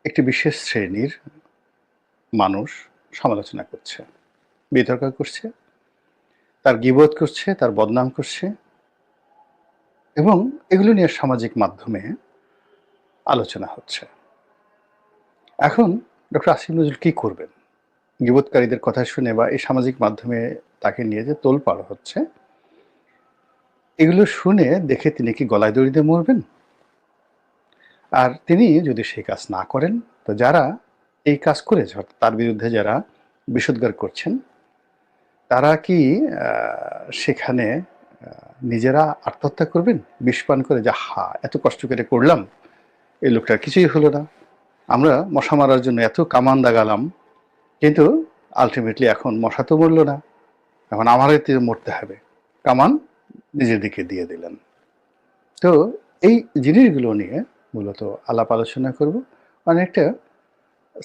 একটি বিশেষ শ্রেণীর মানুষ সমালোচনা করছে, বিতর্ক করছে, তার গীবত করছে, তার বদনাম করছে এবং এগুলো নিয়ে সামাজিক মাধ্যমে আলোচনা হচ্ছে। এখন ডক্টর আসিফ নজরুল কি করবেন? গীবতকারীদের কথা শুনে বা এই সামাজিক মাধ্যমে তাকে নিয়ে যে তোলপাড় হচ্ছে, এগুলো শুনে দেখে তিনি কি গলায় দড়ি দিয়ে মরবেন? আর তিনি যদি সেই কাজ না করেন, তো যারা এই কাজ করেছে অর্থাৎ তার বিরুদ্ধে যারা বিষোদ্গার করছেন, তারা কি সেখানে নিজেরা আত্মহত্যা করবেন? বিষ পান করে যে এত কষ্ট করে করলাম, এই লোকটার কিছুই হলো না। আমরা মশা মারার জন্য এত কামান দাগালাম, কিন্তু আল্টিমেটলি এখন মশা তো মরল না, এখন আমারই তো মরতে হবে। কামান নিজের দিকে দিয়ে দিলেন। তো এই জিনিসগুলো নিয়ে মূলত আলাপ আলোচনা করব, অনেকটা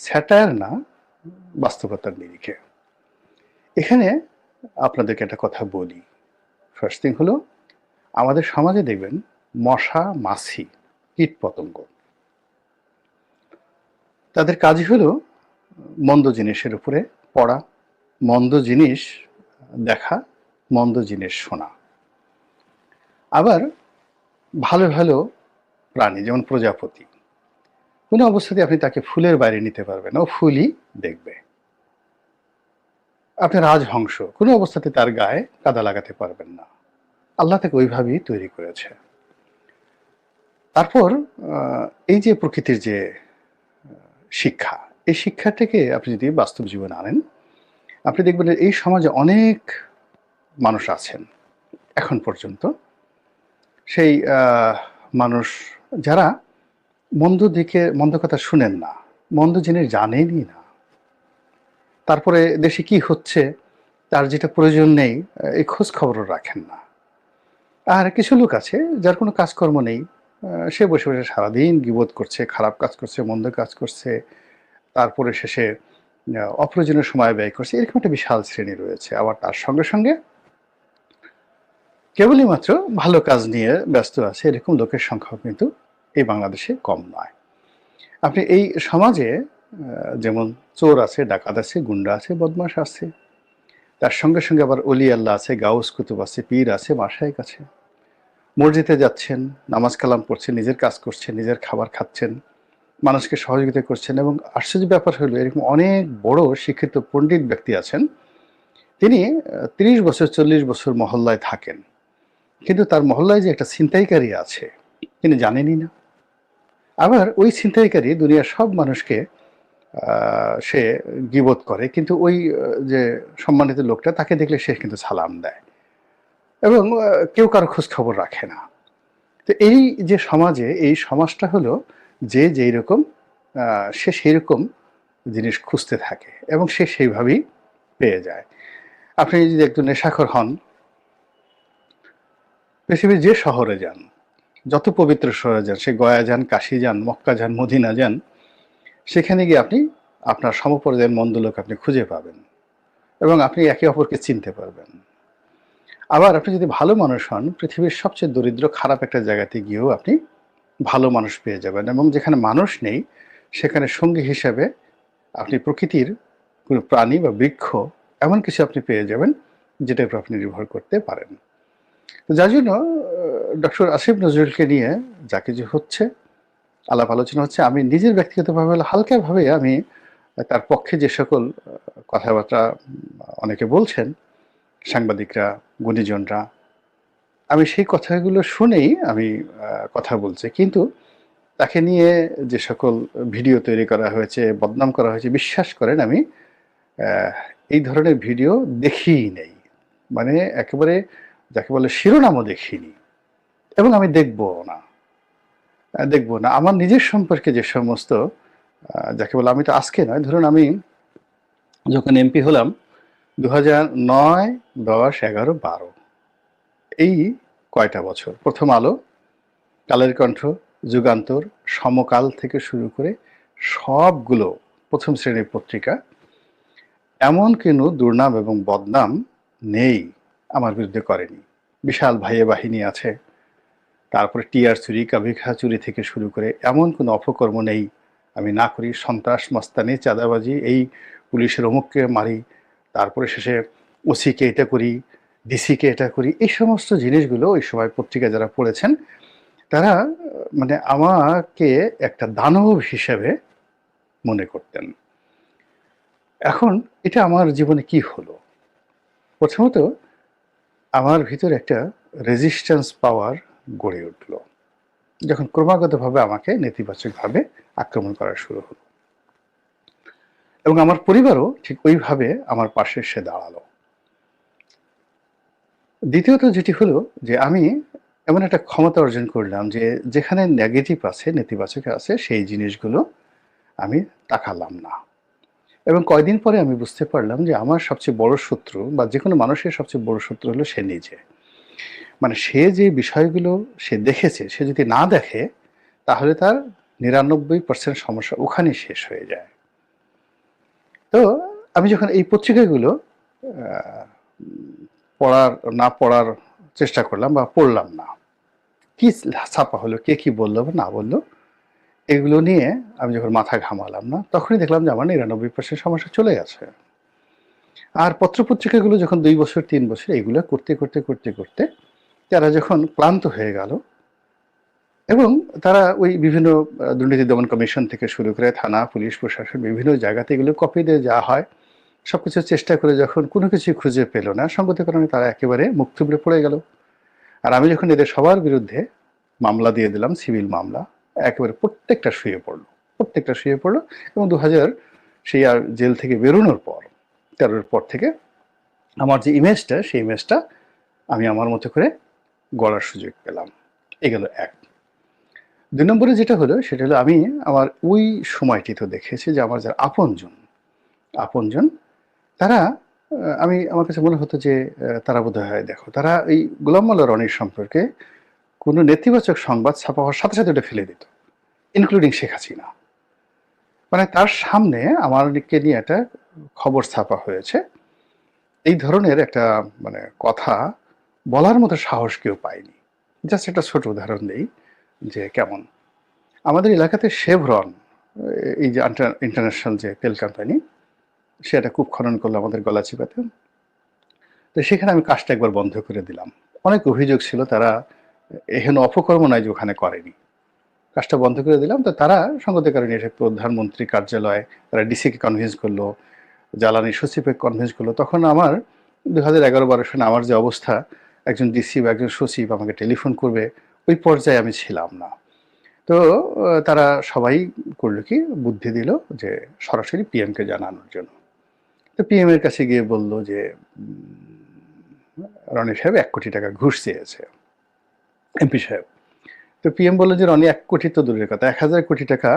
স্যাটায়ার না, বাস্তবতার নিরিখে। এখানে আপনাদেরকে একটা কথা বলি। ফার্স্ট থিং হলো, আমাদের সমাজে দেখবেন মশা, মাছি, কীট পতঙ্গ, তাদের কাজই হলো মন্দ জিনিসের উপরে পড়া, মন্দ জিনিস দেখা, মন্দ জিনিস শোনা। আবার ভালো ভালো প্রাণী যেমন প্রজাপতি, কোনো অবস্থাতে আপনি তাকে ফুলের বাইরে নিতে পারবেন না, ও ফুলই দেখবে। আপনি রাজহংস, কোনো অবস্থাতে তার গায়ে কাদা লাগাতে পারবেন না, আল্লাহ তাকে ওইভাবেই তৈরি করেছে। তারপর এই যে প্রকৃতির যে শিক্ষা, এই শিক্ষাটাকে আপনি যদি বাস্তব জীবনে আনেন, আপনি দেখবেন এই সমাজে অনেক মানুষ আছেন এখন পর্যন্ত, সেই মানুষ যারা মন্দ কথা শুনেন না, মন্দ জিনিস জানেনই না। তারপরে দেশে কি হচ্ছে তার যেটা প্রয়োজন নেই, এই খোঁজ খবরও রাখেন না। আর কিছু লোক আছে যার কোনো কাজকর্ম নেই, সে বসে বসে সারাদিন গীবত করছে, খারাপ কাজ করছে, মন্দ কাজ করছে, তারপরে শেষে অপ্রয়োজনীয় সময় ব্যয় করছে। এরকম একটা বিশাল শ্রেণী রয়েছে। আবার তার সঙ্গে সঙ্গে কেবলই মাত্র ভালো কাজ নিয়ে ব্যস্ত আছে, এরকম লোকের সংখ্যাও কিন্তু এই বাংলাদেশে কম নয়। আপনি এই সমাজে যেমন চোর আছে, ডাকাত আছে, গুন্ডা আছে, বদমাশ আছে, তার সঙ্গে সঙ্গে আবার অলি আল্লাহ আছে, গাউস কুতুব আছে, পীর আছে, মাশায়েখ আছে। মসজিদে যাচ্ছেন, নামাজ কালাম পড়ছেন, নিজের কাজ করছেন, নিজের খাবার খাচ্ছেন, মানুষকে সহযোগিতা করছেন। এবং আশ্চর্য ব্যাপার হলো, এরকম অনেক বড় শিক্ষিত পণ্ডিত ব্যক্তি আছেন, তিনি ৩০ বছর ৪০ বছর মহল্লায় থাকেন, কিন্তু তার মহল্লায় যে একটা ছিনতাইকারী আছে তিনি জানেনই না। আবার ওই ছিনতাইকারী দুনিয়ার সব মানুষকে সে গীবত করে, কিন্তু ওই যে সম্মানিত লোকটা, তাকে দেখলে সে কিন্তু সালাম দেয় এবং কেউ কারো খোঁজ খবর রাখে না। তো এই যে সমাজে, এই সমাজটা হলো যে যেই রকম সে সেই রকম জিনিস খুঁজতে থাকে এবং সে সেইভাবেই পেয়ে যায়। আপনি যদি একজন নেশাখোর হন, পৃথিবীর যে শহরে যান, যত পবিত্র শহরে যান, সে গয়া যান, কাশী যান, মক্কা যান, মদিনা যান, সেখানে গিয়ে আপনি আপনার সমপর্যায়ের মন্দ লোক আপনি খুঁজে পাবেন এবং আপনি একে অপরকে চিনতে পারবেন। আবার আপনি যদি ভালো মানুষ হন, পৃথিবীর সবচেয়ে দরিদ্র খারাপ একটা জায়গাতে গিয়েও আপনি ভালো মানুষ পেয়ে যাবেন এবং যেখানে মানুষ নেই সেখানে সঙ্গী হিসাবে আপনি প্রকৃতির কোনো প্রাণী বা বৃক্ষ, এমন কিছু আপনি পেয়ে যাবেন যেটার উপর আপনি নির্ভর করতে পারেন। তো যার জন্য ডক্টর আসিফ নজরুলকে নিয়ে যা কিছু হচ্ছে, আলাপ আলোচনা হচ্ছে, আমি নিজের ব্যক্তিগতভাবে হালকাভাবে আমি তার পক্ষে যে সকল কথাবার্তা অনেকে বলছেন, সাংবাদিকরা, গুণীজনরা, আমি সেই কথাগুলো শুনেই আমি কথা বলছি। কিন্তু তাকে নিয়ে যে সকল ভিডিও তৈরি করা হয়েছে, বদনাম করা হয়েছে, বিশ্বাস করেন আমি এই ধরনের ভিডিও দেখিই নেই। মানে একেবারে যাকে বলে শিরোনামও দেখিনি এবং আমি দেখবও না। দেখবো না। আমার নিজের সম্পর্কে যে সমস্ত যাকে বলে, আমি তো আজকে নয়, ধরুন আমি যখন এমপি হলাম ২০০৯, ১০, ১১, ১২, এই কয়টা বছর প্রথম আলো, কালের কণ্ঠ, যুগান্তর, সমকাল থেকে শুরু করে সবগুলো প্রথম শ্রেণীর পত্রিকা, এমন কোনো দুর্নাম এবং বদনাম নেই আমার বিরুদ্ধে করেনি। বিশাল ভাইয়ে বাহিনী আছে, তারপরে টিআর চুরি, কাভিখা চুরি থেকে শুরু করে এমন কোনো অপকর্ম নেই আমি না করি, সন্ত্রাস, মস্তানি, চাঁদাবাজি, এই পুলিশের অমুককে মারি, তারপরে শেষে ওসিকে এটা করি, ডিসিকে এটা করি, এই সমস্ত জিনিসগুলো ওই সময় পত্রিকা যারা পড়েছেন তারা মানে আমাকে একটা দানব হিসেবে মনে করতেন। এখন এটা আমার জীবনে কি হলো? প্রথমত আমার ভিতরে একটা রেজিস্ট্যান্স পাওয়ার গড়ে উঠল যখন ক্রমাগতভাবে আমাকে নেতিবাচকভাবে আক্রমণ করা শুরু হলো, এবং আমার পরিবারও ঠিক ওইভাবে আমার পাশে এসে দাঁড়ালো। দ্বিতীয়ত যেটি হলো যে আমি এমন একটা ক্ষমতা অর্জন করলাম যে যেখানে নেগেটিভ আছে, নেতিবাচক আছে, সেই জিনিসগুলো আমি তাকালাম না। এবং কয়দিন পরে আমি বুঝতে পারলাম যে আমার সবচেয়ে বড় শত্রু বা যে কোনো মানুষের সবচেয়ে বড় শত্রু হলো সে নিজে। মানে সে যে বিষয়গুলো সে দেখেছে, সে যদি না দেখে তাহলে তার ৯৯% সমস্যা ওখানেই শেষ হয়ে যায়। তো আমি যখন এই পত্রিকাগুলো পড়ার চেষ্টা করলাম বা পড়লাম না, কি ছাপা হলো, কে কি বললো বা না বললো, এগুলো নিয়ে আমি যখন মাথা ঘামালাম না, তখনই দেখলাম যে আমার ৯৯% সমস্যা চলে গেছে। আর পত্রপত্রিকাগুলো যখন ২ বছর ৩ বছর এগুলো করতে করতে করতে করতে তারা যখন ক্লান্ত হয়ে গেল এবং তারা ওই বিভিন্ন দুর্নীতি দমন কমিশন থেকে শুরু করে থানা, পুলিশ, প্রশাসন বিভিন্ন জায়গাতে এগুলো কপি দিয়ে যাওয়া হয়, সবকিছু চেষ্টা করে যখন কোনো কিছু খুঁজে পেল না, সঙ্গত কারণে তারা একেবারে মুখ থুবড়ে পড়ে গেল। আর আমি যখন এদের সবার বিরুদ্ধে মামলা দিয়ে দিলাম, সিভিল মামলা, একেবারে প্রত্যেকটা শুয়ে পড়লো এবং ২০০০ সেই আর জেল থেকে বেরোনোর পর ১৩-এর পর থেকে আমার যে ইমেজটা, সেই ইমেজটা আমি আমার মতো করে গড়ার সুযোগ পেলাম। এ গেল এক। ২ নম্বরে যেটা হলো সেটা হলো আমি আমার ওই সময়টিতে দেখেছি যে আমার যারা আপনজন তারা আমার কাছে মনে হতো যে তারা বোধহয় দেখো, তারা এই গোলাম মোল্লা রনির সম্পর্কে কোনো নেতিবাচক সংবাদ ছাপা হওয়ার সাথে সাথে ওটা ফেলে দিত, ইনক্লুডিং শেখ হাসিনা। মানে তার সামনে আমারকে নিয়ে একটা খবর ছাপা হয়েছে, এই ধরনের একটা মানে কথা বলার মতো সাহস কেউ পায়নি। জাস্ট একটা ছোট উদাহরণ দেই যে কেমন। আমাদের এলাকাতে শেভরন, এই যে ইন্টারন্যাশনাল যে তেল কোম্পানি, সে একটা কূপ খনন করলো আমাদের গলাচিপাতে। তো সেখানে আমি কাজটা একবার বন্ধ করে দিলাম। অনেক অভিযোগ ছিল, তারা এহেন অপকর্ম নাই যে ওখানে করেনি। কাজটা বন্ধ করে দিলাম। তো তারা সঙ্গত কারণে এসে প্রধানমন্ত্রী কার্যালয়, তারা ডিসিকে কনভিন্স করলো, জ্বালানি সচিবকে কনভিন্স করলো। তখন আমার ২০১১-১২ সালে আমার যে অবস্থা, একজন ডিসি বা একজন সচিব আমাকে টেলিফোন করবে, ওই পর্যায়ে আমি ছিলাম না। তো তারা সবাই করলো কি, বুদ্ধি দিল যে সরাসরি পিএমকে জানানোর জন্য। তো পিএম এর কাছে গিয়ে বলল যে রনি সাহেব ১ কোটি টাকা ঘুষ চেয়েছে, এমপি সাহেব। তো পিএম বলল যে রনি ১ কোটি তো দূরের কথা, ১,০০০ কোটি টাকা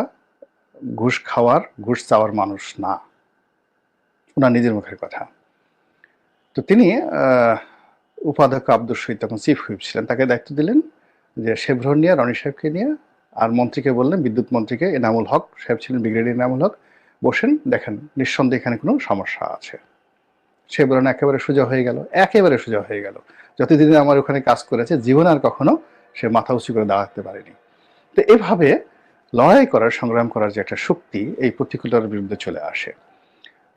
ঘুষ চাওয়ার মানুষ না, ওনার নিজের মুখের কথা। তো তিনি উপাধ্যক্ষ আব্দুর শহীদ তখন চিফ হুইপ ছিলেন, তাকে দায়িত্ব দিলেন যে শেভরন নিয়ে রনি সাহেবকে নিয়ে, আর মন্ত্রীকে বললেন, বিদ্যুৎ মন্ত্রীকে এনামুল হক সাহেব ছিলেন, ব্রিগেডিয়ার এনামুল হক, বসেন, দেখেন নিঃসন্দেহে এখানে কোনো সমস্যা আছে। শেভরন একেবারে সোজা হয়ে গেল। যতদিন আমার ওখানে কাজ করেছে জীবনে আর কখনো সে মাথা উঁচু করে দাঁড়াতে পারেনি। তো এভাবে লড়াই করার, সংগ্রাম করার যে একটা শক্তি এই প্রতিকূলতার বিরুদ্ধে চলে আসে।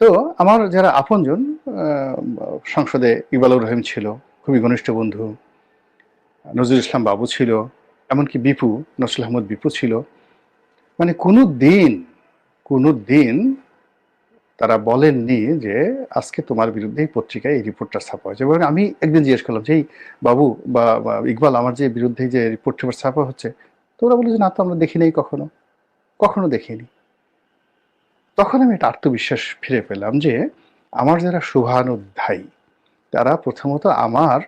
তো আমার যারা আপনজন, সংসদে ইকবালুর রহিম ছিল, খুবই ঘনিষ্ঠ বন্ধু, নজরুল ইসলাম বাবু ছিল, এমনকি নসরুল আহমদ বিপু ছিল। মানে কোনো দিন তারা বলেননি যে আজকে তোমার বিরুদ্ধে এই পত্রিকায় এই রিপোর্টটা ছাপা হয়েছে। এবং আমি একদিন জিজ্ঞেস করলাম যে, এই বাবু বা ইকবাল, আমার যে বিরুদ্ধে যে রিপোর্ট ছাপা হচ্ছে, তো ওরা বলে যে না, তো আমরা দেখি নাই, কখনো দেখিনি। তখন আমি একটা আত্মবিশ্বাস ফিরে পেলাম যে আমার যারা শুভানুধ্যায়ী, তারা প্রথমত আমার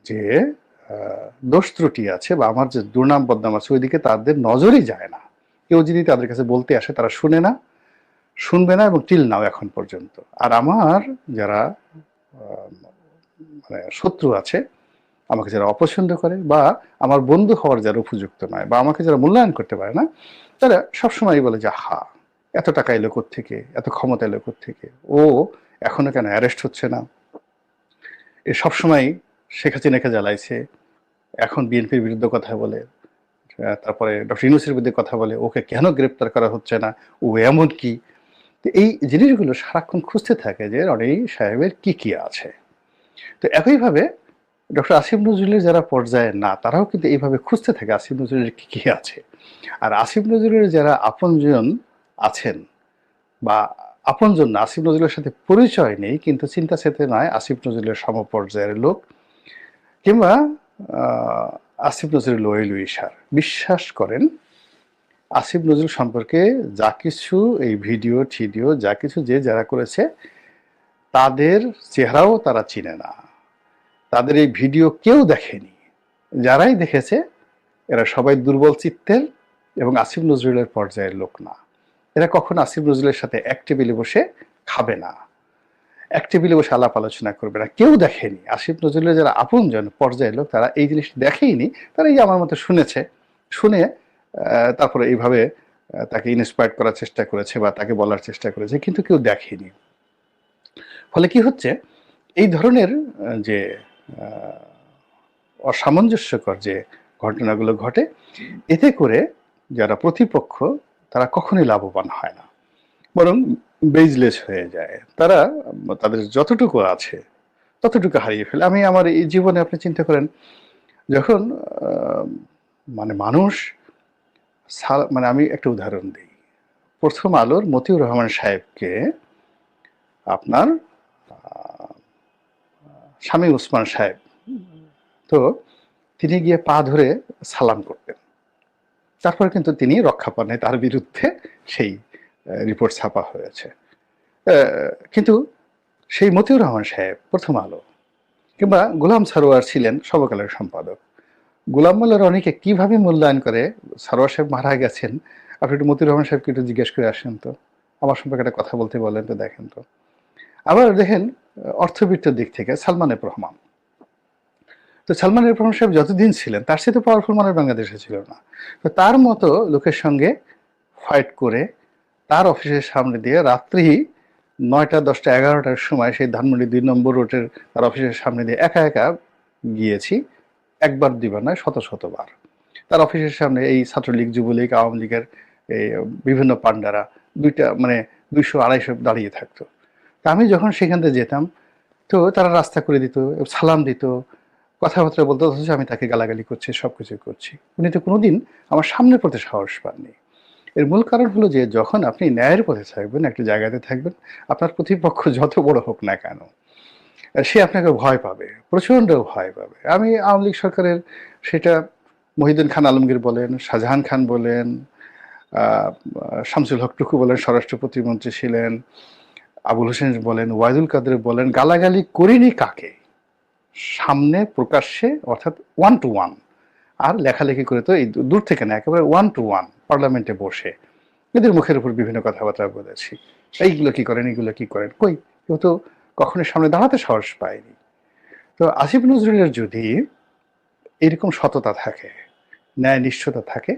যে দোষ ত্রুটি আছে বা আমার যে দুর্নাম বদনাম আছে ওইদিকে তাদের নজরই যায় না। কেউ যদি তাদের কাছে বলতে আসে তারা শুনবে না এবং টিল নাও এখন পর্যন্ত। আর আমার যারা মানে শত্রু আছে, আমাকে যারা অপছন্দ করে বা আমার বন্ধু হওয়ার যারা উপযুক্ত নয় বা আমাকে যারা মূল্যায়ন করতে পারে না, তারা সবসময় বলে যে হা, এত টাকা এলো থেকে, এত ক্ষমতা এলো থেকে, ও এখনো কেন অ্যারেস্ট হচ্ছে না, এ সবসময় শেখ হাসিনাকে জ্বালাইছে, এখন বিএনপির বিরুদ্ধে কথা বলে, তারপরে ডক্টর ইউনূসের বিরুদ্ধে কথা বলে, ওকে কেন গ্রেপ্তার করা হচ্ছে না, ও এমন কি। তো এই জিনিসগুলো সারাক্ষণ খুঁজতে থাকে যে রনি সাহেবের কি আছে। তো একইভাবে ডক্টর আসিফ নজরুলের যারা পর্যায়ে না, তারাও কিন্তু এইভাবে খুঁজতে থাকে আসিফ নজরুলের কি আছে। আর আসিফ নজরুলের যারা আপনজন আছেন বা আপনজন না, আসিফ নজরুলের সাথে পরিচয় নেই কিন্তু চিন্তা চেতনায় আসিফ নজরুলের সমপর্যায়ের লোক, কিংবা আসিফ নজরুল ওয়েল উইশার, বিশ্বাস করেন আসিফ নজরুল সম্পর্কে যা কিছু এই ভিডিও টিডিও যা কিছু যে যারা করেছে তাদের চেহারাও তারা চিনে না, তাদের এই ভিডিও কেউ দেখেনি। যারাই দেখেছে এরা সবাই দুর্বল চিত্তের এবং আসিফ নজরুলের পর্যায়ের লোক না। এরা কখনো আসিফ নজরুলের সাথে এক টেবিলে বসে খাবে না, এক টেবিলে বসে আলাপ আলোচনা করবে না। কেউ দেখেনি আসিফ নজরুলের যারা আপনজন পর্যায়ের লোক, তারা এই জিনিসটা দেখেইনি। তারা এই যে আমার মতো শুনেছে, শুনে তারপরে এইভাবে তাকে ইন্সপায়ার করার চেষ্টা করেছে বা তাকে বলার চেষ্টা করেছে, কিন্তু কেউ দেখেনি। ফলে কি হচ্ছে, এই ধরনের যে অসামঞ্জস্যকর যে ঘটনাগুলো ঘটে, এতে করে যারা প্রতিপক্ষ তারা কখনোই লাভবান হয় না, বরং বেজলেস হয়ে যায়। তারা তাদের যতটুকু আছে ততটুকু হারিয়ে ফেলে। আমি আমার এই জীবনে আপনি চিন্তা করেন, যখন মানে মানুষ মানে আমি একটা উদাহরণ দিই, প্রথম আলোর মতিউর রহমান সাহেবকে আপনার শামীম ওসমান সাহেব, তো তিনি গিয়ে পা ধরে সালাম করতেন, তারপর কিন্তু তিনি রক্ষা পান নাই, তার বিরুদ্ধে সেই রিপোর্ট ছাপা হয়েছে। কিন্তু সেই মতিউর রহমান সাহেব প্রথম আলো, কিংবা গোলাম সারোয়ার ছিলেন সর্বকালের সম্পাদক, গোলাম মোল্লা রনিকে কিভাবে মূল্যায়ন করে। সারোয়ার সাহেব মারা গেছেন, আপনি একটু মতিউর রহমান সাহেবকে একটু জিজ্ঞেস করে আসেন তো, আমার সম্পর্কে একটা কথা বলতে বলেন তো, দেখেন তো। আবার দেখেন অর্থবিত্তের দিক থেকে সালমান এফ রহমান, তো সালমান এফ রহমান সাহেব যতদিন ছিলেন তার সাথে পাওয়ারফুল মানুষ বাংলাদেশে ছিল না। তো তার মতো লোকের সঙ্গে ফাইট করে তার অফিসের সামনে দিয়ে রাত্রি 9টা 10টা 11টার সময় সেই ধানমন্ডি 2 নম্বর রোডের তার অফিসের সামনে দিয়ে একা একা গিয়েছি, একবার দুইবার নয়, শত শতবার। তার অফিসের সামনে এই ছাত্রলীগ, যুবলীগ, আওয়ামী লীগের এই বিভিন্ন পান্ডারা দুইটা মানে 200-250 দাঁড়িয়ে থাকতো। তা আমি যখন সেখান থেকে যেতাম, তো তারা রাস্তা করে দিত, সালাম দিত, কথাবার্তা বলতো, অথচ আমি তাকে গালাগালি করছি, সবকিছু করছি। উনি তো কোনোদিন আমার সামনে পড়তে সাহস পাননি। এর মূল কারণ হলো যে যখন আপনি ন্যায়ের পথে থাকবেন, একটা জায়গাতে থাকবেন, আপনার প্রতিপক্ষ যত বড় হোক না কেন সে আপনাকে ভয় পাবে, প্রচণ্ড ভয় পাবে। আমি আওয়ামী লীগ সরকারের, সেটা মহিউদ্দিন খান আলমগীর বলেন, শাহজাহান খান বলেন, শামসুল হক টুকু বলেন, স্বরাষ্ট্র প্রতিমন্ত্রী ছিলেন, আবুল হোসেন বলেন, ওয়াইদুল কাদের বলেন, গালাগালি করিনি কাকে, সামনে প্রকাশ্যে, অর্থাৎ 1 to 1, আর লেখালেখি করে তো এই দূর থেকে না, একেবারে 1 to 1 পার্লামেন্টে বসে এদের মুখের উপর বিভিন্ন কথাবার্তা বলেছি। এইগুলো কি করেন, এইগুলো কি করেন, কই কেউ তো কখনো সামনে দাঁড়াতে সাহস পায়নি। তো আসিফ নজরুলের যদি এরকম সততা থাকে, ন্যায় নিষ্ঠতা থাকে,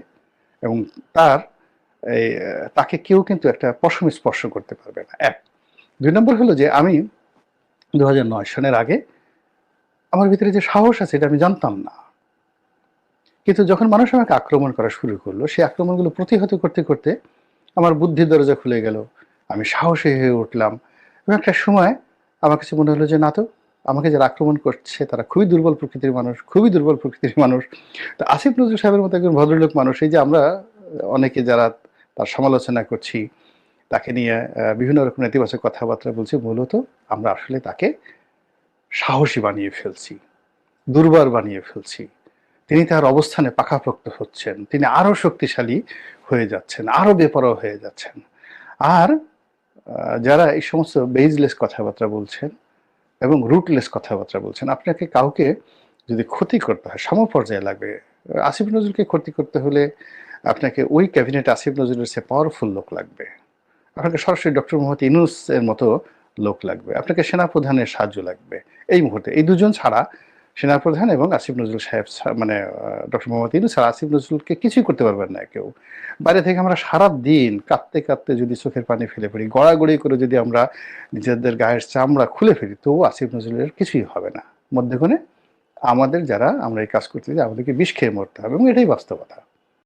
এবং তার এই তাকে কেউ কিন্তু একটা পশম স্পর্শ করতে পারবে না। 1 2 নম্বর হলো যে আমি 2009 সনের আগে আমার ভিতরে যে সাহস আছে এটা আমি জানতাম না, কিন্তু যখন মানুষ আমাকে আক্রমণ করা শুরু করলো, সেই আক্রমণগুলো প্রতিহত করতে করতে আমার বুদ্ধির দরজা খুলে গেল, আমি সাহসী হয়ে উঠলাম। এবং একটা সময় আমার কাছে মনে হলো যে না, তো আমাকে যারা আক্রমণ করছে তারা খুবই দুর্বল প্রকৃতির মানুষ, খুবই দুর্বল প্রকৃতির মানুষ। তো আসিফ নজরুল সাহেবের মতো একজন ভদ্রলোক মানুষ, এই যে আমরা অনেকে যারা তার সমালোচনা করছি, তাকে নিয়ে বিভিন্ন রকম নেতিবাচক কথাবার্তা বলছি, মূলত আমরা আসলে তাকে সাহসী বানিয়ে ফেলছি, দুর্বার বানিয়ে ফেলছি। তিনি তার অবস্থানে পাকাপোক্ত হচ্ছেন, তিনি আরো শক্তিশালী হয়ে যাচ্ছেন, আরো বেপরোয়া হয়ে যাচ্ছেন। আর যারা এই সমস্ত বেজলেস কথাবার্তা বলছেন এবং রুটলেস কথাবার্তা বলছেন, আপনাকে কাউকে যদি ক্ষতি করতে হয় সমপর্যায়ে লাগবে। আসিফ নজরুলকে ক্ষতি করতে হলে আপনাকে ওই ক্যাবিনেট আসিফ নজরুলের চেয়ে পাওয়ারফুল লোক লাগবে, আপনাকে সরাসরি ডক্টর মোহাম্মদ ইউনূস এর মতো লোক লাগবে, আপনাকে সেনাপ্রধানের সাহায্য লাগবে। এই মুহূর্তে এই দুজন ছাড়া, সেনাপ্রধান এবং আসিফ নজরুল সাহেব মানে ডক্টর মোহাম্মদ ইউনূস ছাড়া আসিফ নজরুলকে কিছুই করতে পারবেন না কেউ। বাইরে থেকে আমরা সারা দিন কাঁদতে কাঁদতে যদি চোখের পানি ফেলে পড়ি, গড়াগড়ি করে যদি আমরা নিজেদের গায়ের চামড়া খুলে ফেলি, তবু আসিফ নজরুলের কিছুই হবে না। মধ্যেখানে আমাদের যারা আমরা এই কাজ করতে যাই, আমাদেরকে বিষ খেয়ে মরতে হবে, এবং এটাই বাস্তবতা।